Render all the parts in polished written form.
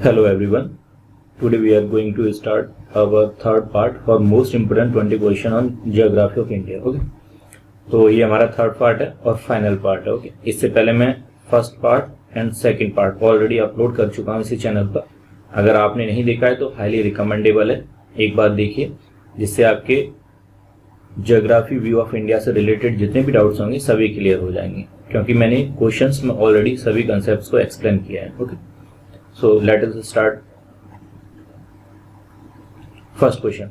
Hello everyone. Today we are going to start our third part for most important 20 question on geography of India. Okay. तो ये हमारा third part है और final part है. Okay. इससे पहले मैं first part and second part already upload कर चुका हूँ इसी चैनल पर. अगर आपने नहीं देखा है तो हाईली रिकमेंडेबल है, एक बार देखिए, जिससे आपके जियोग्राफी व्यू ऑफ इंडिया से रिलेटेड जितने भी डाउट्स होंगे सभी क्लियर हो जाएंगे, क्योंकि मैंने क्वेश्चंस में ऑलरेडी सभी कंसेप्ट्स को एक्सप्लेन किया है. Okay. So let us start. First question.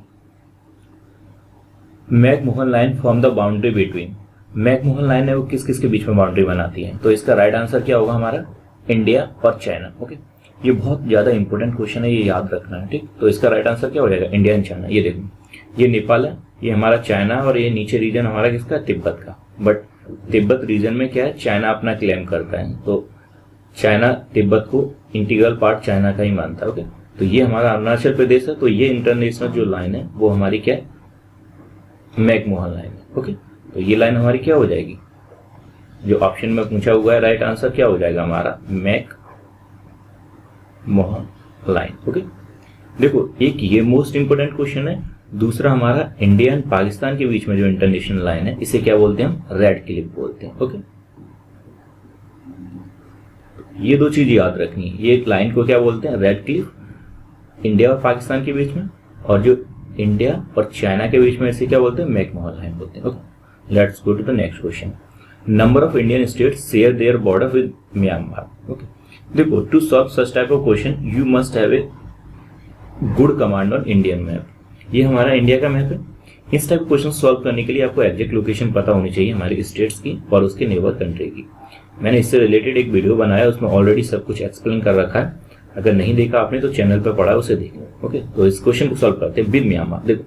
McMahon line form the boundary between. McMahon line है वो किस किस के बीच में बाउंड्री बनाती है? तो इसका राइट आंसर क्या होगा हमारा? इंडिया और चाइना. ओके. ये बहुत ज्यादा इंपॉर्टेंट क्वेश्चन है, ये याद रखना है. ठीक. तो इसका राइट आंसर क्या हो जाएगा? India and China. ये देखो, ये नेपाल है, ये हमारा चाइना, और ये नीचे रीजन हमारा किसका? तिब्बत का. बट तिब्बत रीजन में क्या है? चाइना अपना क्लेम करता है, तो चाइना तिब्बत को इंटीग्रल पार्ट चाइना का ही मानता है. ओके. तो ये हमारा अरुणाचल प्रदेश है, तो ये इंटरनेशनल जो लाइन है वो हमारी क्या है? मैकमोहन लाइन है. ओके. तो ये लाइन हमारी क्या हो जाएगी? जो ऑप्शन में पूछा हुआ है राइट आंसर क्या हो जाएगा हमारा? McMahon line. ओके. देखो, एक ये मोस्ट इंपोर्टेंट क्वेश्चन है, दूसरा हमारा इंडिया एंड पाकिस्तान के बीच में जो इंटरनेशनल लाइन है इसे क्या बोलते हैं हम? रेड क्लिफ बोलते हैं. ओके. ये दो चीज याद रखनी है. ये एक लाइन को क्या बोलते हैं? रेड क्लिफ, इंडिया और पाकिस्तान के बीच में, और जो इंडिया और चाइना के बीच में इसे क्या बोलते हैं? मैकमोहन लाइन बोलते हैं. Okay. Let's go to the next question. Number of Indian states share their border with Myanmar. Okay. देखो, to solve such type of question you must have a good command on Indian map. ये हमारा India का map है. इस type question solve करने के लिए आपको एग्जैक्ट लोकेशन पता होनी चाहिए हमारी स्टेट्स की और उसके नेबर कंट्री की. मैंने इससे रिलेटेड एक वीडियो बनाया, उसमें ऑलरेडी सब कुछ एक्सप्लेन कर रखा है. अगर नहीं देखा आपने तो चैनल पर पढ़ा, उसे देखो. ओके. तो इस क्वेश्चन को सॉल्व करते हैं विद म्यांमार. देखो,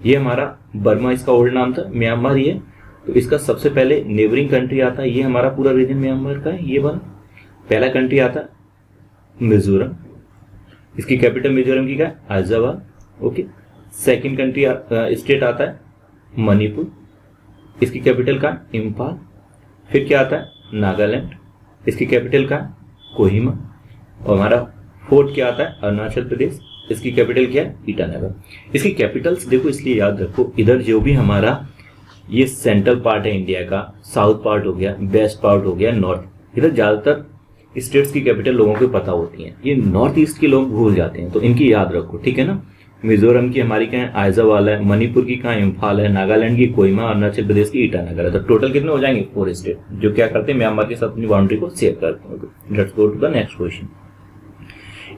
ये हमारा बर्मा इसका ओल्ड नाम था, म्यांमार ये. तो इसका सबसे पहले नेबरिंग कंट्री आता है, ये हमारा पूरा रीजन म्यांमार का है. ये वाला पहला कंट्री आता है मिजोरम. इसकी कैपिटल मिजोरम की क्या है? Aizawl. Okay. Second country state आता है मणिपुर. इसकी कैपिटल का इम्फाल. फिर क्या आता है? नागालैंड. इसकी कैपिटल का कोहिमा. और हमारा फोर्थ क्या आता है? अरुणाचल प्रदेश. इसकी कैपिटल क्या है? ईटानगर. इसकी कैपिटल्स देखो इसलिए याद रखो, इधर जो भी हमारा ये सेंट्रल पार्ट है इंडिया का, साउथ पार्ट हो गया, वेस्ट पार्ट हो गया, नॉर्थ, इधर ज्यादातर स्टेट्स की कैपिटल लोगों को पता होती है. ये नॉर्थ ईस्ट के लोग भूल जाते हैं, तो इनकी याद रखो. ठीक है ना. मिजोरम की हमारी क्या है? आइजवाल है. मणिपुर की कहाँ? इम्फाल है. नागालैंड की कोहिमा. अरुणाचल प्रदेश की ईटानगर है. तो टोटल कितने हो जाएंगे? 4 स्टेट जो क्या करते हैं? म्यांमार के साथ अपनी बाउंड्री को शेयर करते हैं. Let's go to the next question.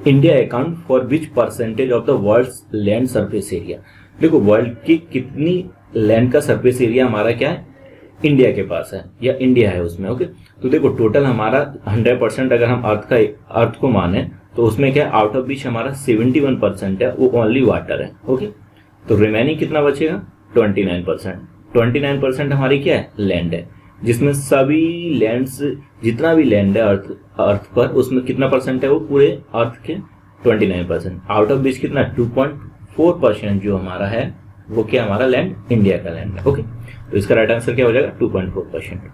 India account for which percentage of the world's land surface area. देखो, वर्ल्ड की कितनी लैंड का सरफेस एरिया हमारा क्या है? इंडिया के पास है, या इंडिया है उसमें. ओके. तो देखो, टोटल हमारा 100% अगर हम अर्थ को माने तो उसमें क्या है? आउट ऑफ बीच हमारा 71% है, वो ओनली वाटर है. ओके. तो रिमेनिंग कितना बचेगा? 29%. 29% हमारी क्या है? लैंड है, जिसमें सभी लैंड्स, जितना भी लैंड है अर्थ पर, उसमें कितना परसेंट है? वो पूरे अर्थ के 29%. आउट ऑफ बीच कितना? 2.4% जो हमारा है वो क्या? हमारा लैंड इंडिया का लैंड है. ओके. तो इसका राइट आंसर क्या हो जाएगा? 2.4%.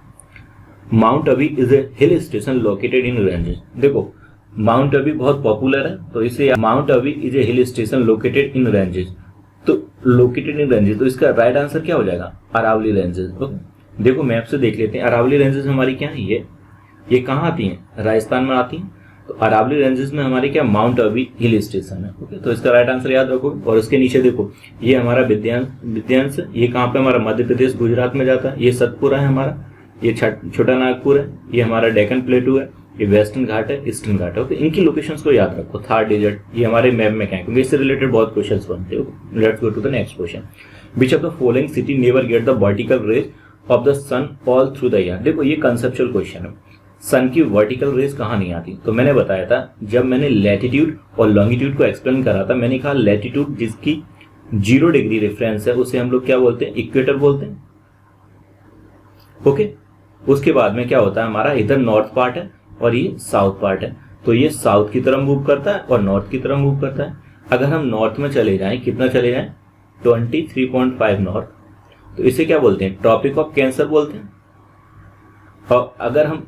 Mount Abu is a hill station located in ranges. देखो, माउंट अबी बहुत पॉपुलर है, तो इसे mount Abu is a hill station located in ranges. तो लोकेटेड इन रेंजेस, तो इसका राइट आंसर क्या हो जाएगा? अरावली रेंजेस. ओके. देखो, मैप से देख लेते हैं. अरावली रेंजेस हमारी क्या है? ये कहाँ आती है? राजस्थान में आती है. तो अरावली रेंजेस में हमारी क्या? माउंट अबी हिल स्टेशन है. ओके. तो इसका राइट आंसर याद रखो. और उसके नीचे देखो, ये हमारा विद्यांश, ये कहाँ पे? हमारा मध्य प्रदेश गुजरात में जाता है. ये सतपुरा है हमारा. ये छोटा नागपुर है. ये हमारा डेक्कन प्लेटू है. ये वेस्टर्न घाट है, ईस्टर्न घाट है. ओके. इनकी लोकेशंस को याद रखो. थार डेजर्ट ये हमारे मैप में क्या है, क्योंकि इससे रिलेटेड बहुत क्वेश्चंस बनते हैं. Let's go to the next question. Which of the following city never get the vertical rays of the sun all through the year. देखो, ये कंसेप्चुअल क्वेश्चन है. सन की वर्टिकल रेज कहाँ नहीं आती? तो मैंने बताया था, जब मैंने लैटिट्यूड और लॉन्गिट्यूड को एक्सप्लेन करा था, मैंने कहा लैटिट्यूड जिसकी 0 डिग्री रेफरेंस है उसे हम लोग क्या बोलते हैं? इक्वेटर बोलते हैं. ओके. उसके बाद में क्या होता है? हमारा इधर नॉर्थ पार्ट है और ये साउथ पार्ट है. तो ये साउथ की तरफ मूव करता है और नॉर्थ की तरफ मूव करता है. अगर हम नॉर्थ में चले जाएं, कितना चले जाएं? 23.5 नॉर्थ, तो इसे क्या बोलते हैं? ट्रॉपिक ऑफ कैंसर बोलते हैं. और अगर हम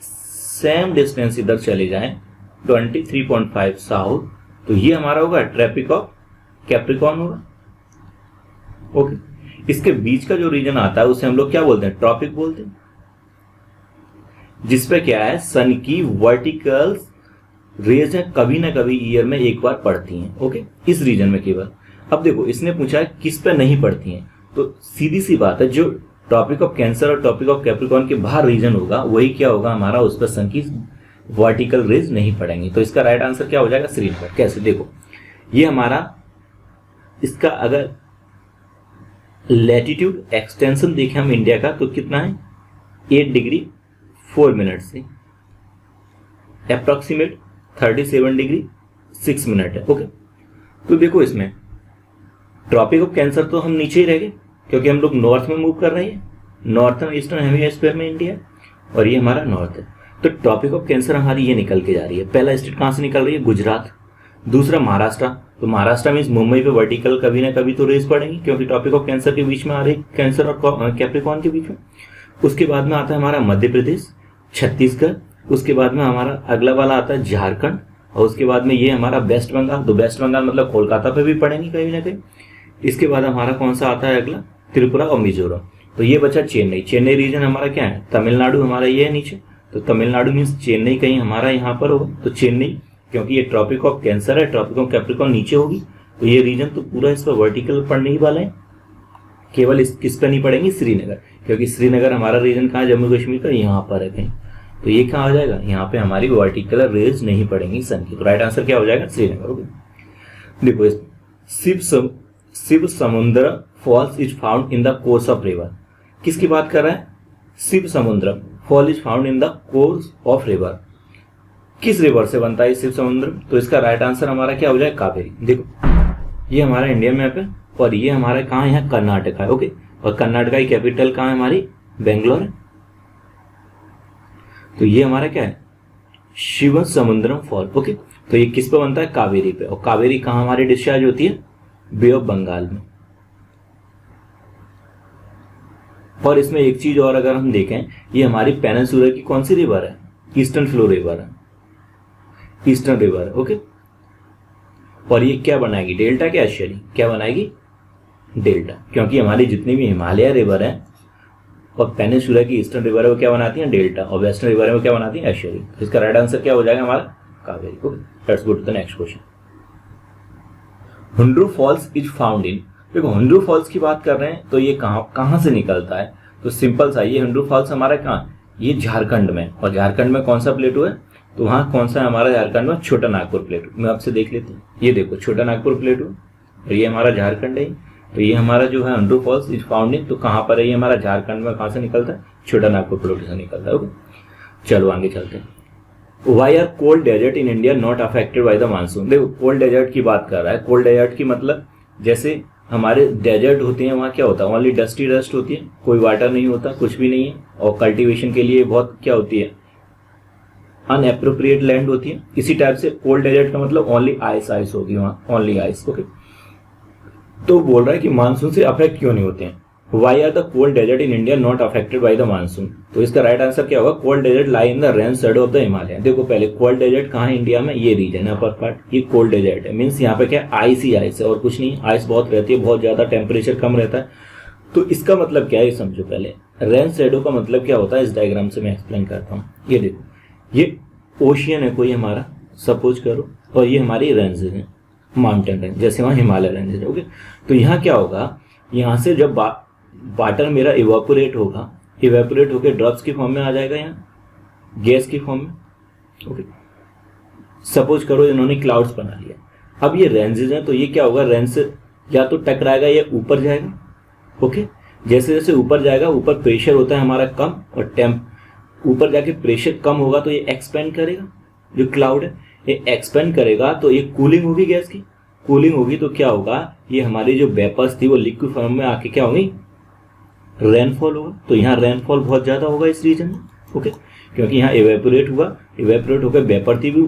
सेम डिस्टेंस इधर चले जाएं 23.5 साउथ, तो ये हमारा होगा ट्रॉपिक ऑफ कैप्रिकॉर्न होगा। ओके, इसके बीच का जो रीजन आता है उसे हम लोग क्या बोलते हैं, ट्रॉपिक बोलते हैं, जिसपे क्या है सन की वर्टिकल रेज है कभी ना कभी ईयर में एक बार पड़ती हैं। ओके, इस रीजन में केवल। अब देखो इसने पूछा है किस पे नहीं पड़ती हैं, तो सीधी सी बात है जो ट्रॉपिक ऑफ कैंसर और ट्रॉपिक ऑफ कैप्रिकॉर्न के बाहर रीजन होगा वही क्या होगा हमारा, उस पर सन की वर्टिकल रेज नहीं पड़ेंगी। तो इसका राइट आंसर क्या हो जाएगा, श्रीनगर। कैसे, देखो ये हमारा इसका अगर लैटिट्यूड एक्सटेंशन देखें हम इंडिया का तो कितना है 8 डिग्री 4 मिनट से अप्रोक्सीमेट 37 डिग्री 6 मिनट है। ओके, तो देखो इसमें ट्रॉपिक ऑफ कैंसर तो हम नीचे ही रह गए क्योंकि हम लोग नॉर्थ में मूव कर रहे हैं, नॉर्थन ईस्टर्न हेमिस्फीयर में इंडिया, और ये हमारा नॉर्थ है। तो ट्रॉपिक ऑफ कैंसर हमारी ये निकल के जा रही है। पहला स्टेट कहाँ से निकल रही है, गुजरात। दूसरा महाराष्ट्र, तो महाराष्ट्र मीन्स मुंबई पे वर्टिकल कभी ना कभी तो रेज पड़ेंगी क्योंकि ट्रॉपिक ऑफ कैंसर के बीच में आ रही, कैंसर और कैप्रिकॉर्न के बीच में। उसके बाद में आता है हमारा मध्य प्रदेश, छत्तीसगढ़। उसके बाद में हमारा अगला वाला आता है झारखंड, और उसके बाद में ये हमारा वेस्ट बंगाल। तो वेस्ट बंगाल मतलब कोलकाता पे भी पड़ेंगी कहीं ना कहीं। इसके बाद हमारा कौन सा आता है अगला, त्रिपुरा और मिजोरम। तो ये बचा चेन्नई। चेन्नई रीजन हमारा क्या है, तमिलनाडु हमारा ये है नीचे, तो तमिलनाडु मीन्स चेन्नई कहीं हमारा यहाँ पर होगा। तो चेन्नई क्योंकि ये ट्रॉपिक ऑफ कैंसर है, ट्रॉपिक ऑफ कैप्रिकॉर्न नीचे होगी, तो ये रीजन तो पूरा इस पर वर्टिकल पड़ने ही वाला है। केवल इस किस पर नहीं पड़ेंगी, श्रीनगर, क्योंकि श्रीनगर हमारा रीजन कहाँ है, जम्मू कश्मीर का, यहाँ पर है कहीं। तो ये कहाँ आ जाएगा, यहाँ पे हमारी वर्टिकल रेज नहीं पड़ेंगी सन की। तो राइट आंसर क्या हो जाएगा, श्रीनगर। ओके, देखो Shiv Samudra falls is found in the course of river. किसकी बात कर रहा है, Shiv Samudra fall is found in the course of river. किस रिवर से बनता है शिव समुद्र, तो इसका राइट आंसर हमारा क्या हो जाएगा, कावेरी। देखो ये हमारा इंडिया मैप है और ये हमारा कहाँ है, कर्नाटक है। ओके, और कर्नाटक की कैपिटल कहाँ है हमारी, बेंगलोर है। तो ये हमारा क्या है, शिव समुद्रम फॉल। ओके, तो ये किस पे बनता है, कावेरी पे। और कावेरी कहाँ हमारी डिस्चार्ज होती है, बे ऑफ बंगाल में। और इसमें एक चीज और अगर हम देखें, ये हमारी पेनिनसुला की कौन सी रिवर है, ईस्टर्न फ्लो रिवर है, ईस्टर्न रिवर है। ओके, और ये क्या बनाएगी, डेल्टा क्या एस्चुअली, क्या बनाएगी, डेल्टा, क्योंकि हमारी जितनी भी हिमालय रिवर है और पेनिनसुला की ईस्टर्न रिवर है वो क्या बनाती है, डेल्टा, और वेस्टर्न रिवर है वो क्या बनाती है, एस्चुअली। तो इसका राइट आंसर क्या हो जाएगा हमारा, Kaveri. Okay, let's go to the next question. Hundru falls is found in, देखो हुंड्रू फॉल्स की बात कर रहे हैं तो ये कहाँ से निकलता है, तो सिंपल सा, ये हुंड्रू फॉल्स हमारा कहाँ, ये झारखंड में। और झारखंड में कौन सा प्लेटू है, तो वहाँ कौन सा है हमारा झारखंड में, छोटा नागपुर प्लेटू। मैं आपसे देख लेते हैं, ये देखो छोटा नागपुर प्लेटू और ये हमारा झारखंड है। तो ये हमारा जो है Hundru falls is found in, तो कहाँ पर है, ये हमारा झारखंड में। कहाँ से निकलता है, छोटा नागपुर प्लेटू से निकलता है। ओके, चलो आगे चलते हैं। Why are cold desert in India not affected by the monsoon. देखो कोल्ड डेजर्ट की बात कर रहा है। कोल्ड डेजर्ट की मतलब जैसे हमारे डेजर्ट होते हैं वहाँ क्या होता है, ओनली डस्टी डस्ट होती है, कोई वाटर नहीं होता, कुछ भी नहीं है, और कल्टीवेशन के लिए बहुत क्या होती है, अनएप्रोप्रिएट लैंड होती है। इसी टाइप से कोल्ड डेजर्ट का मतलब ओनली आइस होगी वहाँ, ओनली आइस। ओके, तो बोल रहा है कि मानसून से अफेक्ट क्यों नहीं होते हैं। Why are the cold desert in India not affected by the monsoon, तो इसका राइट आंसर क्या होगा, cold desert lie in the rain shadow of the Himalaya. देखो पहले कोल्ड डेजर्ट कहाँ है इंडिया में, ये रीजन है अपर पार्ट, ये कोल्ड डेजर्ट है, मीन्स यहाँ पे क्या आइस ही आइस है और कुछ नहीं। आइस बहुत रहती है, बहुत ज्यादा टेम्परेचर कम रहता है। तो इसका मतलब क्या है, ये समझो पहले। रेन शैडो का मतलब क्या होता है, इस डायग्राम से मैं एक्सप्लेन करता हूँ। ये देखो, ये ओशियन है कोई हमारा, सपोज करो, और ये हमारी रेंजेस है, माउंटेन रेंज, जैसे वहाँ हिमालय रेंजेस है। ओके, तो यहाँ क्या होगा, यहाँ से जब वाटर मेरा इवापोरेट होकर ड्रॉप्स की फॉर्म में आ जाएगा, यहाँ गैस की फॉर्म में। ओके, सपोज करो इन्होंने क्लाउड्स बना लिया। अब ये रेंजेस हैं, तो ये क्या होगा, रेंज से या तो टकराएगा या ऊपर जाएगा। ओके, जैसे जैसे ऊपर जाएगा, ऊपर प्रेशर होता है हमारा कम, और ऊपर जाके प्रेशर कम होगा तो ये एक्सपेंड करेगा, जो क्लाउड है ये एक्सपेंड करेगा, तो ये कूलिंग होगी, गैस की कूलिंग होगी, तो क्या होगा, ये हमारी जो वेपर्स थी वो लिक्विड फॉर्म में आके क्या होगी, रेनफॉल होगा। तो यहाँ रेनफॉल बहुत ज्यादा होगा इस रीजन में। ओके, क्योंकि यहाँ इवेपोरेट होकर वेपर थी भी,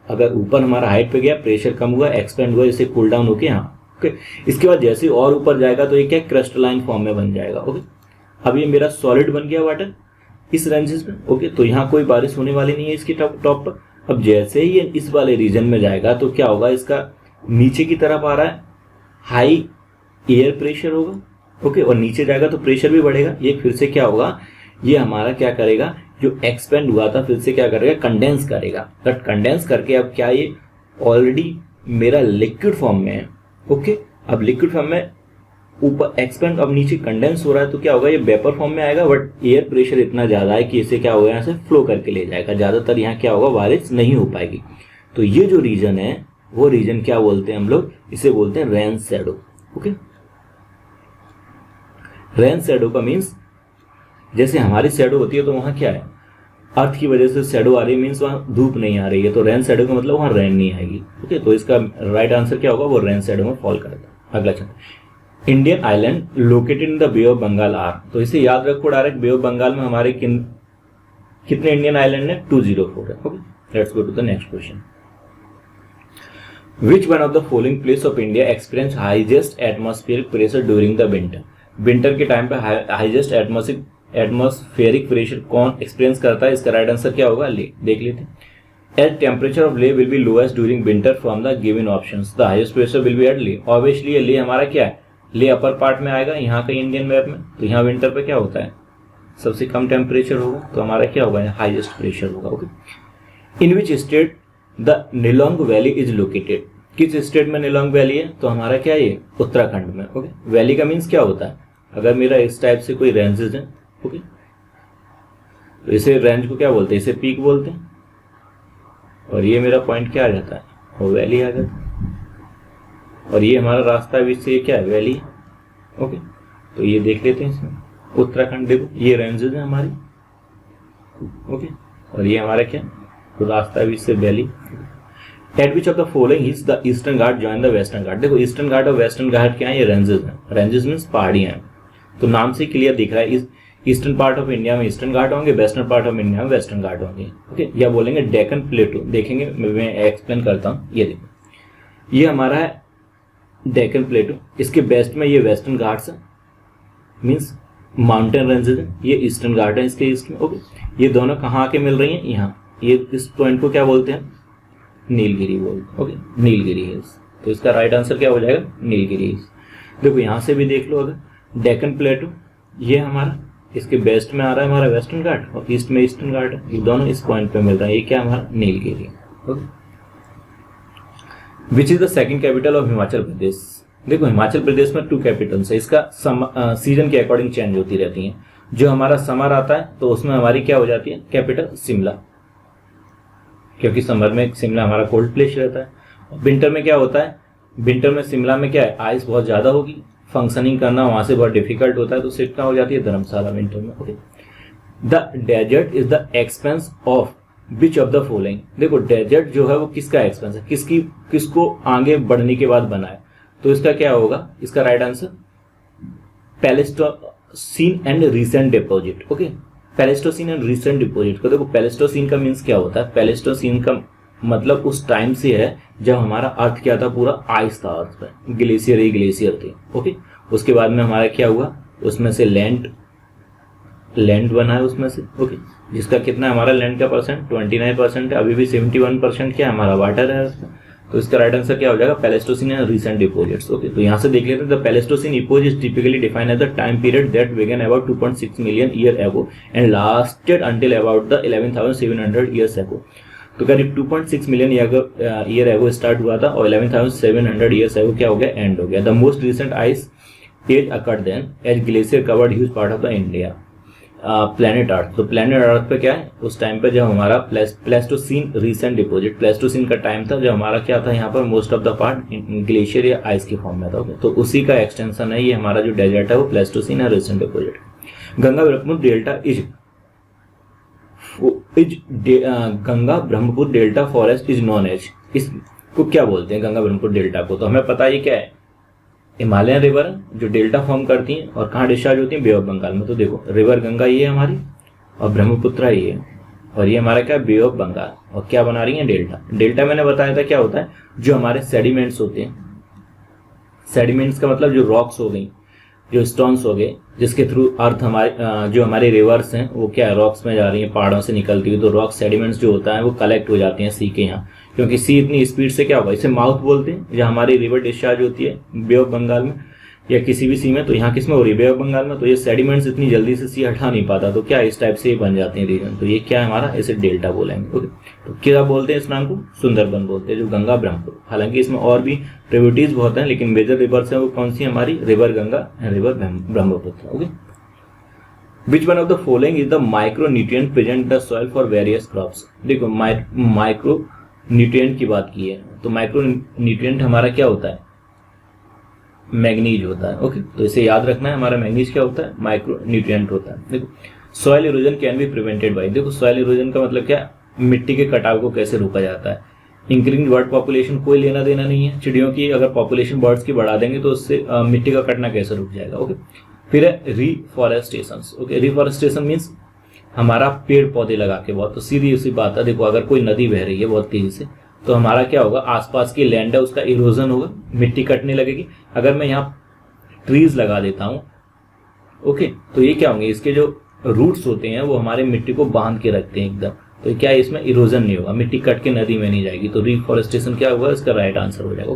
अगर ऊपर हमारा हाइट पे गया, प्रेशर कम हुआ, एक्सपेंड हुआ, इसे कूल डाउन होके यहाँ। ओके, इसके बाद जैसे और ऊपर जाएगा तो ये क्या क्रिस्टलाइन फॉर्म में बन जाएगा। ओके, अब ये मेरा सॉलिड बन गया वाटर इस रेंजेस में। ओके, तो यहाँ कोई बारिश होने वाली नहीं है इसकी टॉप पर। अब जैसे ही ये इस वाले रीजन में जाएगा तो क्या होगा, इसका नीचे की तरफ आ रहा है, हाई एयर प्रेशर होगा, ओके, और नीचे जाएगा तो प्रेशर भी बढ़ेगा। ये फिर से क्या होगा, ये हमारा क्या करेगा, जो एक्सपेंड हुआ था फिर से क्या करेगा, कंडेंस करेगा। बट कंडेंस करके अब क्या, ये ऑलरेडी मेरा लिक्विड फॉर्म में है, ओके। अब लिक्विड फॉर्म में ऊपर एक्सपेंड, अब नीचे कंडेंस हो रहा है तो क्या होगा, ये वेपर फॉर्म में आएगा, बट एयर प्रेशर इतना ज़्यादा है कि इसे क्या होगा, यहाँ से फ्लो करके ले जाएगा। ज़्यादातर यहाँ क्या होगा, बारिश नहीं हो पाएगी। तो ये जो रीजन है वो रीजन क्या बोलते हैं हम लोग, इसे बोलते हैं rain shadow, okay. Rain shadow का मीन्स जैसे हमारी शैडो होती है तो वहाँ क्या है, अर्थ की वजह से शैडो आ रही है, मीन्स वहाँ धूप नहीं आ रही है, तो रेन शैडो का मतलब वहाँ रेन नहीं आएगी, ओके। तो इसका राइट आंसर क्या होगा, वो रेन शैडो में फॉल करता है। अगला चलते, Indian island located in the bay of Bengal are. तो इसे याद रखो, डायरेक्ट बे ऑफ बंगाल में हमारे कितने इंडियन आइलैंड है, 204 है, okay. Let's go to the next question. Which one of the following place of India experience highest atmospheric pressure during the winter? Winter के टाइम पे हाईएस्ट एटमॉस्फेरिक प्रेशर कौन experience करता है, इसका राइट आंसर क्या होगा, ले। देख लेते हैं। As temperature of Leh will be lowest during winter from the given options, the highest pressure will be at Leh. Obviously ये ले हमारा क्या है, ले अपर पार्ट में आएगा यहाँ का इंडियन मैप में, तो यहाँ विंटर पे क्या होता है, सबसे कम टेम्परेचर होगा, तो हमारा क्या होगा, हाईएस्ट प्रेशर होगा, okay. In which state the Nilong valley is located, किस स्टेट में नीलोंग वैली है, तो हमारा क्या है, ये उत्तराखंड में, ओके। वैली का मीन्स क्या होता है, अगर मेरा इस टाइप से कोई रेंजेस है, ओके, तो इसे रेंज को क्या बोलते हैं, इसे पीक बोलते हैं, और ये मेरा पॉइंट क्या आ जाता है, वो वैली आ जाता है, और ये हमारा रास्ता बीच से ये क्या है, वैली, ओके। तो ये देख लेते हैं इसमें, उत्तराखंड देखो, ये रेंजेस है हमारी, ओके, और ये हमारा क्या, तो रास्ता बीच से valley. At which of the following is the eastern Ghat join the western Ghat. देखो ईस्टर्न घाट और वेस्टर्न घाट क्या है, ये रेंजेस हैं, रेंजेस मीन्स पहाड़ियां हैं, तो नाम से क्लियर दिख रहा है, ईस्टर्न पार्ट ऑफ इंडिया में ईस्टर्न घाट होंगे, वेस्टर्न पार्ट ऑफ इंडिया में वेस्टर्न घाट होंगे, ओके। या बोलेंगे डेक्कन प्लेटू, देखेंगे मैं एक्सप्लेन करता हूँ। ये देखो, ये हमारा है डेक्कन प्लेटू, इसके वेस्ट में ये वेस्टर्न घाट्स है, मीन्स माउंटेन रेंजेस है, ये ईस्टर्न घाट है इसके ईस्ट में, ओके। ये दोनों कहाँ आके मिल रही हैं, यहाँ, ये इस पॉइंट को क्या बोलते हैं, नीलगिरी बोलते, ओके, नीलगिरी हिल्स। तो इसका राइट आंसर क्या हो जाएगा, नीलगिरी हिल्स। देखो यहाँ से भी देख लो, अगर डेक्कन प्लेटू ये हमारा इसके वेस्ट में आ रहा है हमारा वेस्टर्न घाट, और ईस्ट में ईस्टर्न घाट है, ये दोनों इस पॉइंट पे मिल रहा है, ये क्या हमारा Nilgiri, okay. Which is the second capital of Himachal Pradesh. देखो हिमाचल प्रदेश में 2 कैपिटल्स है, इसका सीजन के अकॉर्डिंग चेंज होती रहती है। जो हमारा समर आता है तो उसमें हमारी क्या हो जाती है, कैपिटल शिमला, क्योंकि समर में शिमला हमारा कोल्ड प्लेस रहता है। विंटर में क्या होता है, विंटर में शिमला में क्या है, आइस बहुत ज़्यादा होगी, फंक्शनिंग करना वहाँ से बहुत डिफिकल्ट होता है, तो सिट कहाँ हो जाती है, धर्मशाला विंटर में, okay. The desert is the expanse of which of the following. देखो डेजर्ट जो है वो किसका एक्सपेंस है, किसको आगे बढ़ने के बाद बना है, तो इसका क्या होगा, इसका right answer Pleistocene and recent deposit, okay. Pleistocene and recent deposit को देखो, पैलेस्टोसीन का मीन्स क्या होता है, पैलेस्टोसीन का मतलब उस टाइम से है जब हमारा अर्थ क्या था, पूरा आइस था अर्थ पे, ग्लेशियर ही ग्लेशियर थे, ओके। उसके बाद में हमारा क्या हुआ, उसमें से लैंड बना है उसमें से, ओके, जिसका कितना हमारा लैंड का परसेंट 29% है, अभी भी 71% क्या हमारा वाटर है उसमें। तो इसका राइट आंसर क्या हो जाएगा, Pleistocene and recent deposits, okay. तो यहाँ से देख लेते हैं, the Pleistocene epoch is typically defined as the time period that began about 2.6 million year ago and lasted until about the 11,700 years ago. तो करीब 2.6 मिलियन ईयर एगो स्टार्ट हुआ था और 11,700 ईयर्स एगो क्या हो गया, एंड हो गया। The most recent ice age occurred then age glacier covered huge part of the India planet earth. तो प्लेनेट अर्थ पे क्या है, उस टाइम पे जब हमारा प्लेस्टोसीन रीसेंट डिपॉजिट, प्लेस्टोसीन का टाइम था जब हमारा क्या था, यहाँ पर most of the part glacier या आइस के फॉर्म में था, तो उसी का एक्सटेंशन है ये हमारा जो डेजर्ट है वो प्लेस्टोसीन है recent deposit. Ganga Brahmaputra delta Ganga Brahmaputra delta forest is known as, इसको क्या बोलते हैं गंगा ब्रह्मपुत्र डेल्टा को, तो हमें पता है ये क्या है, हिमालयन रिवर जो डेल्टा फॉर्म करती हैं और कहाँ डिस्चार्ज होती हैं, बे ऑफ बंगाल में। तो देखो रिवर गंगा ये है हमारी और ब्रह्मपुत्र ये है, और ये हमारा क्या, बे ऑफ बंगाल, और क्या बना रही है, डेल्टा। डेल्टा मैंने बताया था क्या होता है, जो हमारे सेडिमेंट्स होते हैं, सेडिमेंट्स का मतलब जो रॉक्स हो गई, जो स्टोन्स हो गए जिसके थ्रू अर्थ हमारे जो हमारे रिवर्स हैं वो क्या है, रॉक्स में जा रही हैं, पहाड़ों से निकलती हुई, तो रॉक सेडिमेंट्स जो होता है वो कलेक्ट हो जाते हैं सी के यहाँ, क्योंकि सी इतनी स्पीड से क्या होगा, इसे माउथ बोलते हैं, जहाँ हमारी रिवर डिस्चार्ज होती है बे ऑफ बंगाल में या किसी भी सी में, तो यहाँ किस में हो रही है, बे ऑफ बंगाल में, तो ये सेडिमेंट्स इतनी जल्दी से सी हटा नहीं पाता, तो क्या इस टाइप से ये बन जाते हैं रीजन, तो ये क्या है हमारा, इसे डेल्टा बोलेंगे। ओके, तो क्या बोलते हैं इस नाम को, सुंदरबन बोलते हैं, जो गंगा ब्रह्मपुत्र, हालांकि इसमें और भी ट्रिब्यूटरीज बहुत हैं, लेकिन मेजर रिवर्स है वो कौन सी हमारी, river Ganga and river Brahmaputra. Okay, which one of the following is the micro nutrient present the soil for various crops. देखो माइक्रो न्यूट्रिएंट की बात की है, तो माइक्रो न्यूट्रिएंट हमारा क्या होता है, मैग्नीज होता है। ओके, तो इसे याद रखना है, हमारा मैग्नीज क्या होता है, माइक्रो न्यूट्रिएंट होता है। देखो soil erosion can be prevented by, देखो सॉइल इरोजन का मतलब क्या, मिट्टी के कटाव को कैसे रोका जाता है। इंक्रीजिंग बर्ड पॉपुलेशन, कोई लेना देना नहीं है, चिड़ियों की अगर पॉपुलेशन बर्ड्स की बढ़ा देंगे तो उससे मिट्टी का कटना कैसे रुक जाएगा। ओके, फिर है रिफॉरेस्टेशन। ओके, रिफॉरेस्टेशन मीन्स हमारा पेड़ पौधे लगा के, बहुत तो सीधी सी बात है, देखो अगर कोई नदी बह रही है बहुत तेजी से, तो हमारा क्या होगा, आसपास की लैंड है उसका इरोजन होगा, मिट्टी कटने लगेगी। अगर मैं यहाँ ट्रीज लगा देता हूँ, ओके, तो ये क्या होंगे, इसके जो रूट्स होते हैं वो हमारे मिट्टी को बांध के रखते हैं एकदम, तो क्या है, इसमें इरोजन नहीं होगा, मिट्टी कट के नदी में नहीं जाएगी, तो रिफॉरेस्टेशन क्या होगा, इसका राइट आंसर हो जाएगा।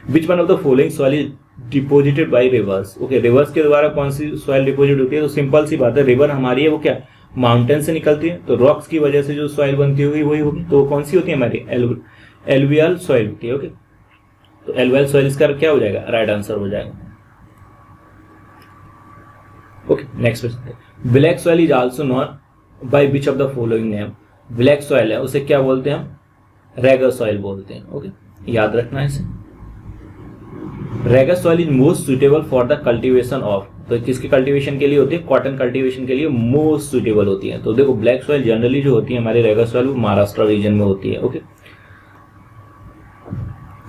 Which one of the following soil is deposited bye reverse. Okay, reverse के द्वारा कौन सी सॉइल डिपोजिट होती है, तो सिंपल सी बात है, रिवर हमारी है वो क्या, माउंटेन से निकलती है, तो रॉक्स की वजह से जो सॉइल बनती होगी वही होगी, तो वो कौन सी होती है हमारी, एलुवियल सॉइल होती है। ओके, तो एलुवियल सॉइल इसका क्या हो जाएगा, राइट आंसर हो जाएगा। Okay, next question, black soil is also known by which of the following name. Black soil है उसे क्या बोलते हैं हम, रेगर सॉइल बोलते हैं। ओके, याद रखना है इसे। Regar soil is most suitable for the cultivation of, तो किसके कल्टीवेशन के लिए होती है, कॉटन कल्टीवेशन के लिए मोस्ट सुटेबल होती है। तो देखो ब्लैक सॉइल जनरली जो होती है हमारी रेगर सॉइल वो महाराष्ट्र रीजन में होती है। ओके,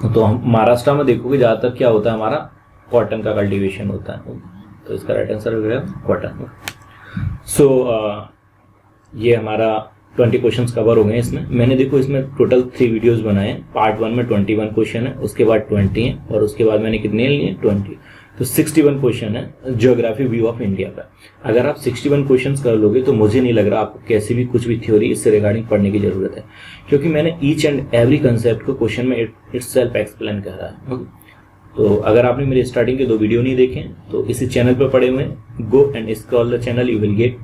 तो हम महाराष्ट्र में देखोगे ज्यादातर क्या होता है, हमारा कॉटन का कल्टीवेशन होता है, तो इसका राइट आंसर हो गया कॉटन। सो ये हमारा 20 क्वेश्चंस कवर हो गए इसमें। मैंने देखो इसमें टोटल 3 वीडियोस बनाए हैं। पार्ट 1 में 21 क्वेश्चन है, उसके बाद 20 है, और उसके बाद मैंने कितने लिए 20, तो 61 क्वेश्चन है ज्योग्राफी व्यू ऑफ इंडिया का। अगर आप 61 क्वेश्चंस कर लोगे तो मुझे नहीं लग रहा आपको कैसी भी कुछ भी थ्योरी इससे रिगार्डिंग पढ़ने की जरूरत है, क्योंकि मैंने ईच एंड एवरी कंसेप्ट को क्वेश्चन में इटसेल्फ एक्सप्लेन कर रहा है। तो अगर आपने मेरे स्टार्टिंग के 2 वीडियो नहीं देखे तो इसी चैनल पर पड़े हुए हैं, go and scroll the channel, you will get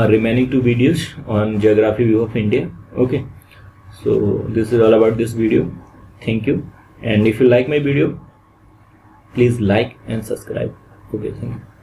remaining 2 videos on geography view of India. Okay, so this is all about this video. Thank you, and if you like my video, please like and subscribe. Okay, thank you.